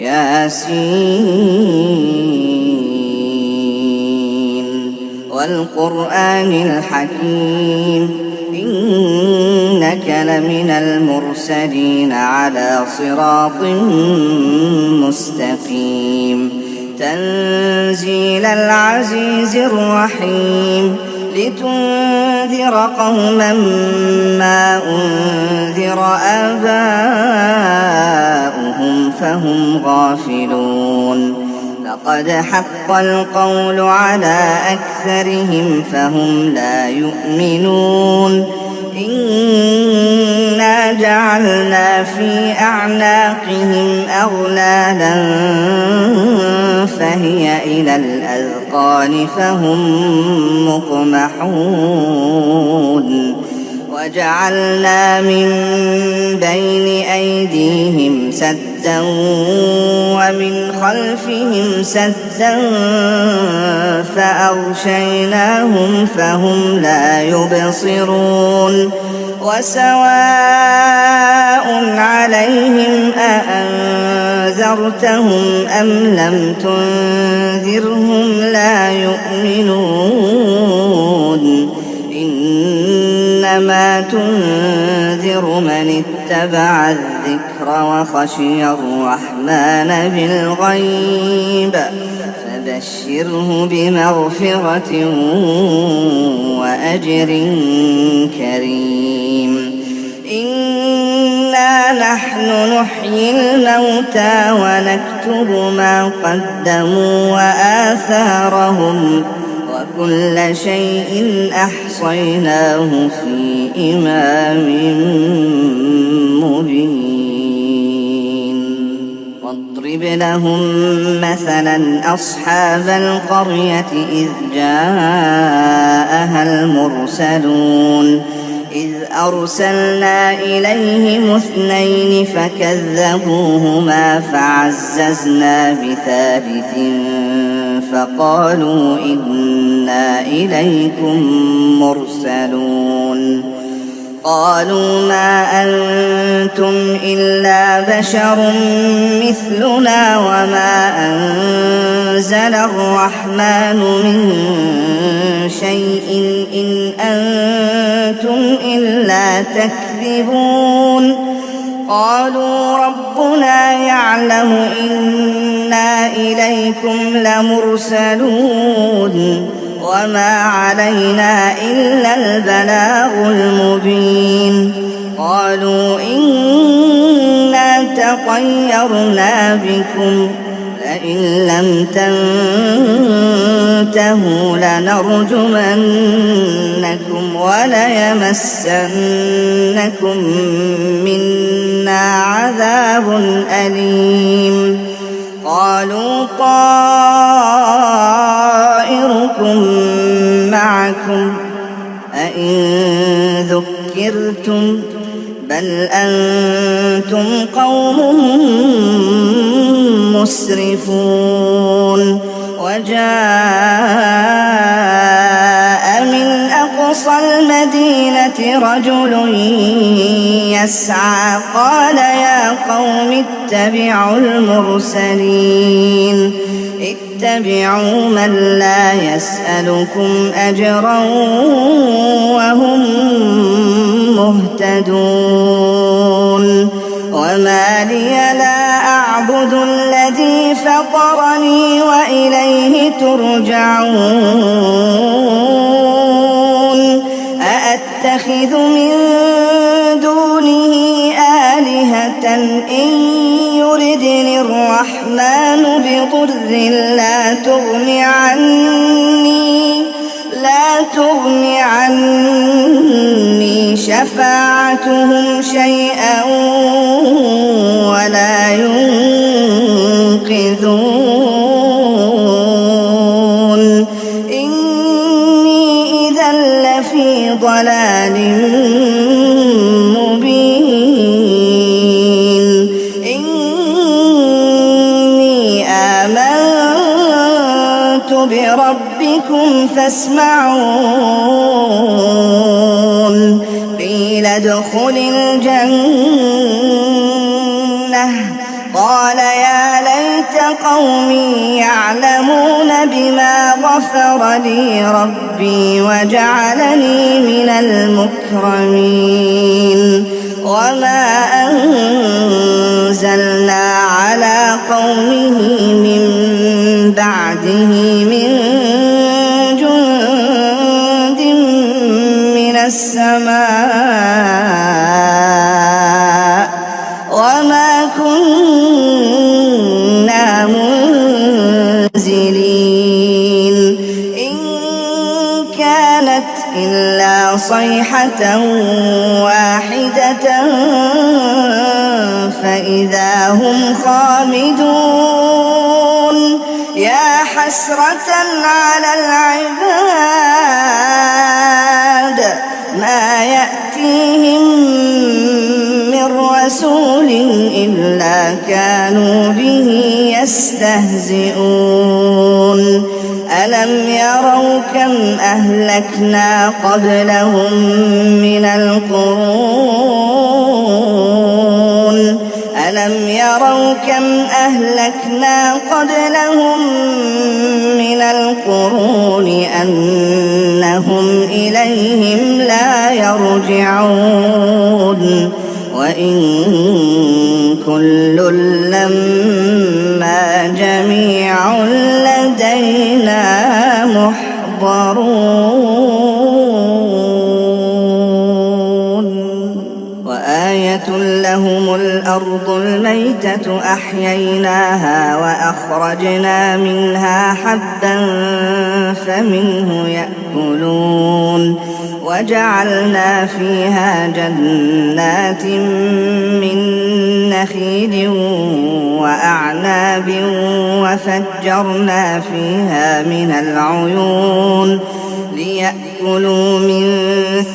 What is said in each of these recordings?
ياسين والقرآن الحكيم إنك لمن المرسلين على صراط مستقيم تنزيل العزيز الرحيم لتنذر قوما ما أنذر آباؤهم فهم غافلون لقد حق القول على أكثرهم فهم لا يؤمنون إنا جعلنا في أعناقهم أغلالا فهي إلى الأذقان فهم مقمحون وجعلنا من بين أيديهم سدا ومن خلفهم سدا فأغشيناهم فهم لا يبصرون وسواء عليهم أأنذرتهم أم لم تنذرهم لا يؤمنون إنما تنذر من اتبع الذكر وخشي الرحمن بالغيب فبشره بمغفرة وأجر كريم إنا نحن نحيي الموتى ونكتب ما قدموا وآثارهم وكل شيء أحصيناه في إمام مبين واضرب لهم مثلا أصحاب القرية إذ جاءها المرسلون إذ أرسلنا إليهم 2 فكذبوهما فعززنا بثالث فقالوا إنا إليكم مرسلون قالوا ما أنتم إلا بشر مثلنا وما أنزل الرحمن من شيء إن أنتم إلا تكذبون قالوا ربنا يعلم إنا إليكم لمرسلون وما علينا إلا البلاغ المبين قالوا إنا تطيرنا بكم لئن لم تنتهوا لنرجمنكم وليمسنكم منا عذاب أليم قالوا طائركم معكم أئن ذكرتم بل أنتم قوم مسرفون وجاء من أقصى المدينة رجل يسعى قال يا قوم اتبعوا المرسلين اتبعوا من لا يسألكم أجرا وهم مهتدون وما لي لا أعبد الذي فطرني وإليه ترجعون أأتخذ من دونه آلهة إن يردني الرحمن بضر لا تغن عني شفاعتهم شيئا ولا ينقذون إني إذا لفي ضلال مبين إني آمنت بربكم فاسمعون قيل ادخل الجنة قال يا ليت قومي يعلمون بما غفر لي ربي وجعلني من المكرمين وما أنزلنا على قومه من بعده من جند من السماء وما كنا منزلين إن كانت إلا صيحة واحدة فإذا هم خامدون يا حسرة على العباد ما يأتيهم من رسول إلا كانوا به يستهزئون ألم يروا كم أهلكنا قبلهم من القرون ألم يروا كم أهلكنا قبلهم من القرون أنهم إليهم لا يرجعون وإن كل لما جميع لدينا محضرون وآية لهم الأرض الميتة أحييناها وأخرجنا منها حبا فمنه يأكلون وجعلنا فيها جنات من نخيل وأعناب وفجرنا فيها من العيون ليأكلوا من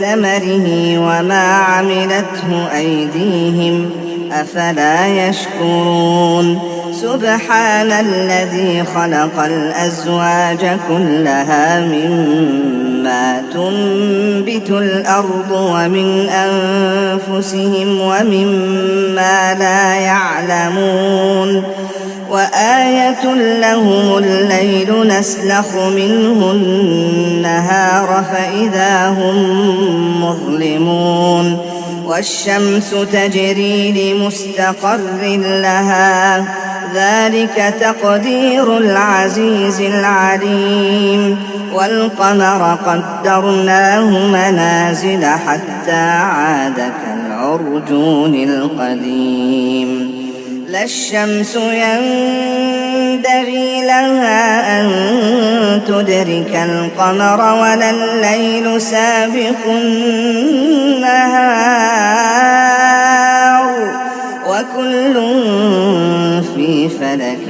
ثمره وما عملته أيديهم أفلا يشكرون سبحان الذي خلق الأزواج كلها مما تنبت الأرض ومن أنفسهم ومما لا يعلمون وآية لهم الليل نسلخ منه النهار فإذا هم مظلمون والشمس تجري لمستقر لها ذلك تقدير العزيز العليم والقمر قدرناه منازل حتى عاد كالعرجون القديم لا الشمس ينبغي لها أن تدرك القمر ولا الليل سابق النهار وكل في فلك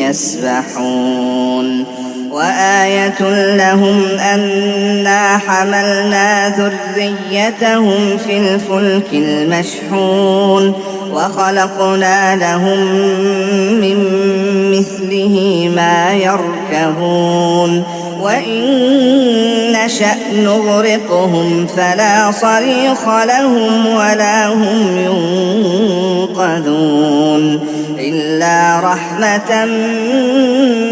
يسبحون وآية لهم أنا حملنا ذريتهم في الفلك المشحون وخلقنا لهم من مثله ما يركبون وإن نشأ نغرقهم فلا صريخ لهم ولا هم ينقذون إلا رحمة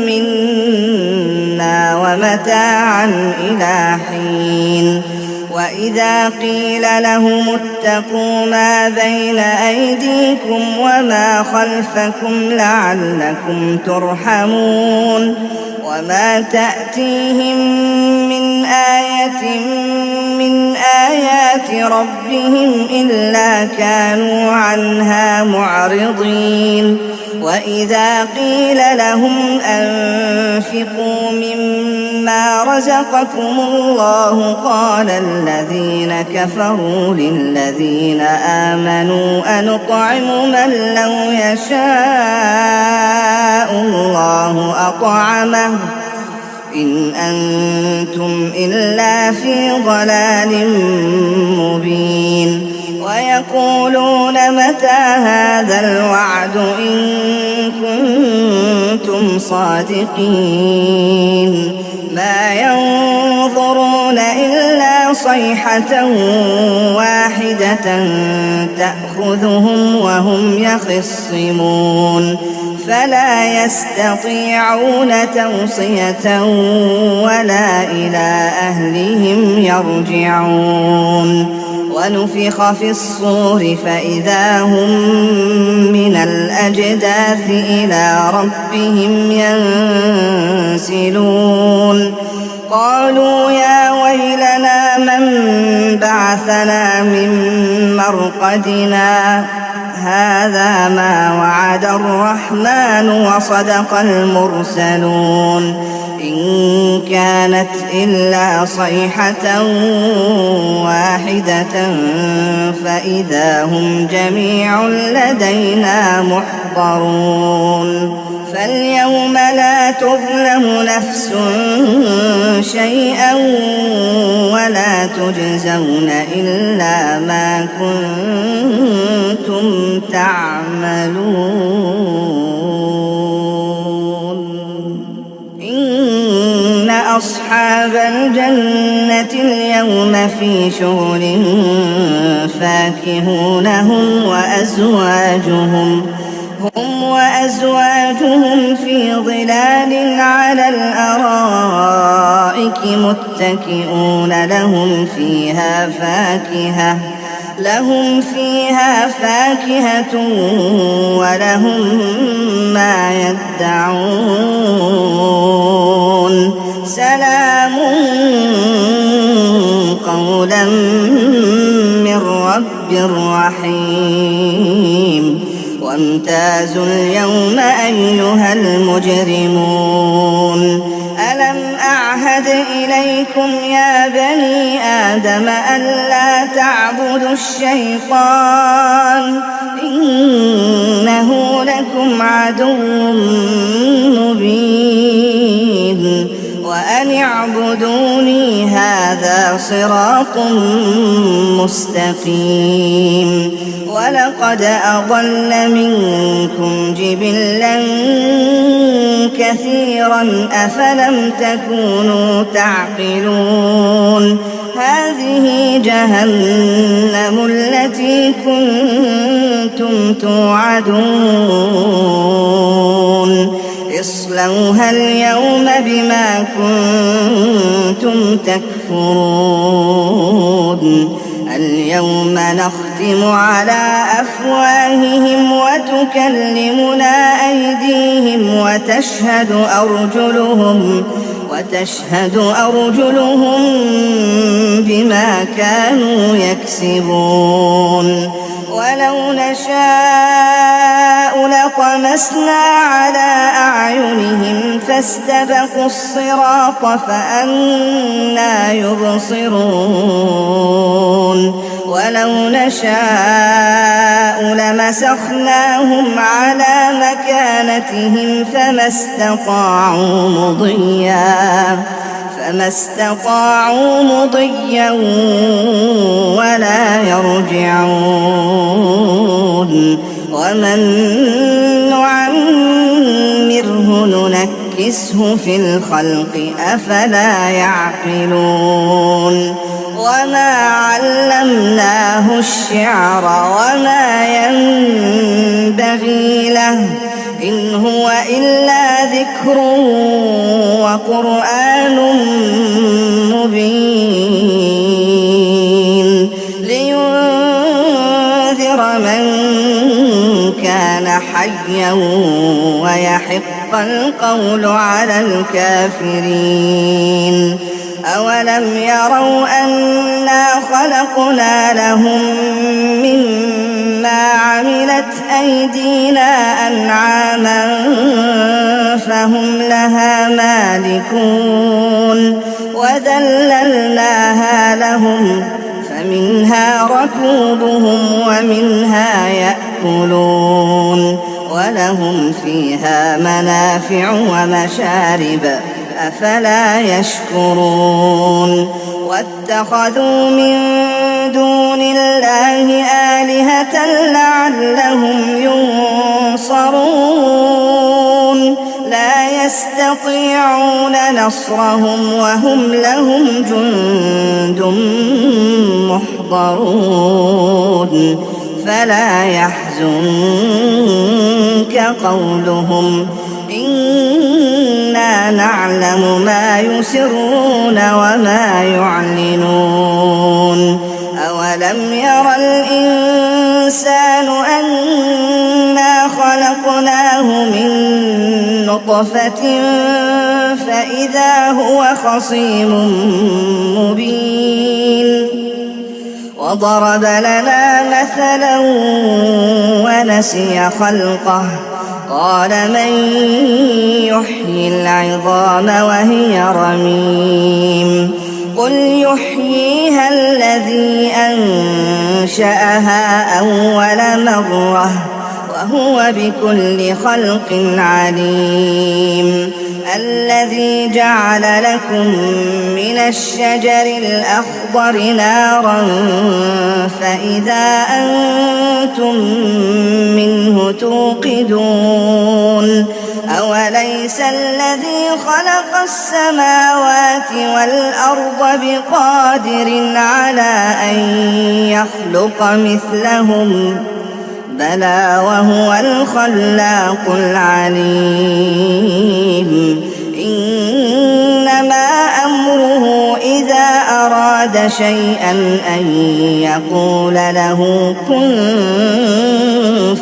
منا ومتاعا إلى حين وإذا قيل لهم اتقوا ما بين أيديكم وما خلفكم لعلكم ترحمون وما تأتيهم من آية من آيات ربهم إلا كانوا عنها معرضين وإذا قيل لهم أنفقوا مما رزقكم الله قال الذين كفروا للذين آمنوا أنطعم من لو يشاء الله أطعمه إن أنتم إلا في ضلال مبين ويقولون متى هذا الوعد إن كنتم صادقين ما ينظرون إلا صيحة واحدة تأخذهم وهم يخصمون فلا يستطيعون توصية ولا إلى أهلهم يرجعون ونفخ في الصور فإذا هم من الأجداث إلى ربهم ينسلون قالوا يا ويلنا من بعثنا من مرقدنا هذا ما وعد الرحمن وصدق المرسلون إن كانت إلا صيحة واحدة فإذا هم جميع لدينا محضرون فاليوم لا تظلم نفس شيئا ولا تجزون إلا ما كنتم تعملون إن أصحاب الجنة اليوم في شغل فاكهون هم وأزواجهم في ظلال على الأرائك متكئون لهم فيها فاكهة ولهم ما يدعون سلام قولا من رب رحيم وامتازوا اليوم أيها المجرمون ألم أعهد إليكم يا بني آدم ألا تعبدوا الشيطان إنه لكم عدو مبين وأن اعبدوني هذا صراط مستقيم ولقد أضل منكم جبلا كثيرا أفلم تكونوا تعقلون هذه جهنم التي كنتم توعدون اصلوها اليوم بما كنتم تكفرون اليوم نختم على أفواههم وتكلمنا أيديهم وتشهد أرجلهم بما كانوا يكسبون ولو نشاء لطمسنا على أعينهم فاستبقوا الصراط فأنى يبصرون ولو نشاء لمسخناهم على مكانتهم فما استطاعوا مضيا ولا يرجعون ومن نعمره ننكسه في الخلق أفلا يعقلون وما علمناه الشعر وما ينبغي له إن هو إلا ذكر وقرآن مبين لينذر من كان حيا ويحق القول على الكافرين أولم يروا أنا خلقنا لهم مما عملت أيدينا أنعاما فهم لها مالكون وذللناها لهم فمنها ركوبهم ومنها يأكلون ولهم فيها منافع ومشارب أفلا يشكرون واتخذوا من دون الله آلهة لعلهم ينصرون لا يستطيعون نصرهم وهم لهم جند محضرون فلا يحزنك قولهم إنا نعلم ما يسرون وما يعلنون أولم ير الإنسان أنا خلقناه من نطفة فإذا هو خصيم مبين وضرب لنا مثلا ونسي خلقه قال من يحيي العظام وهي رميم قل يحييها الذي أنشأها أول مرة وهو بكل خلق عليم الذي جعل لكم من الشجر الأخضر نارا فإذا أنتم منه توقدون أوليس الذي خلق السماوات والأرض بقادر على أن يخلق مثلهم بلى وهو الخلاق العليم إنما أمره إذا أراد شيئا أن يقول له كن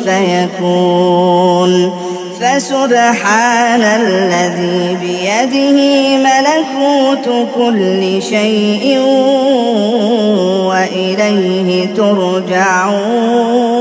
فيكون فسبحان الذي بيده ملكوت كل شيء وإليه ترجعون